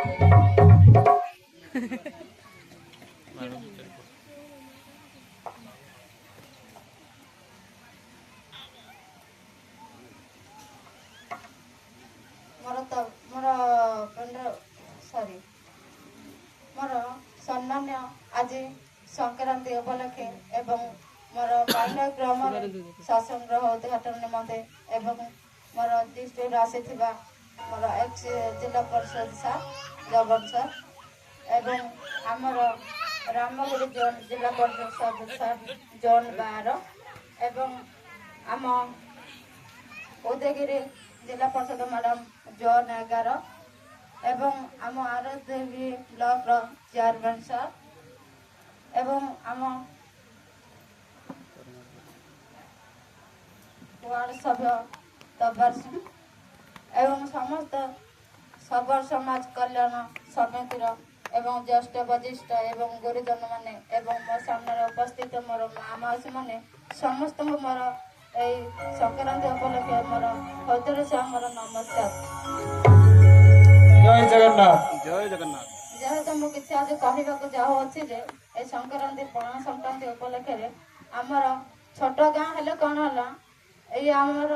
मोर सम्मान्य आज संक्रांति उपलक्षे एवं मोर पांडा ग्राम सत्संग्रह उद्घाटन निमंते एवं मोर डिस्ट्रिक्ट आसी मोर एक्स जिला परिषद सर जगन सर एवं आमर रामगिरी जोन जिला परिषद सर जोन 12 एवं आम उदयगिरी जिला परिषद मैडम जोन 11 एवं आम आरदेवी ब्लॉक चेयरमैन सर एवं आम वार्ड सभ्य तब्बर सिंह एवं समस्त सबर समाज कल्याण समितिर एवं ज्येष्ठ वरिष्ठ एवं गुरुजन माने एवं मो सामने उपस्थित मोर माँ मौसी माने समस्त मोर संक्रांति उपलक्षे मोर हृदय से मोर नमस्कार। जय जगन्नाथ। जय जगन्नाथ। जेहेतु मु किसी आज कहवाक चाहूँगी जे ए संक्रांति पणा संक्रांति उपलक्षे आमर छोट गाँ हेले कौन है ये आमर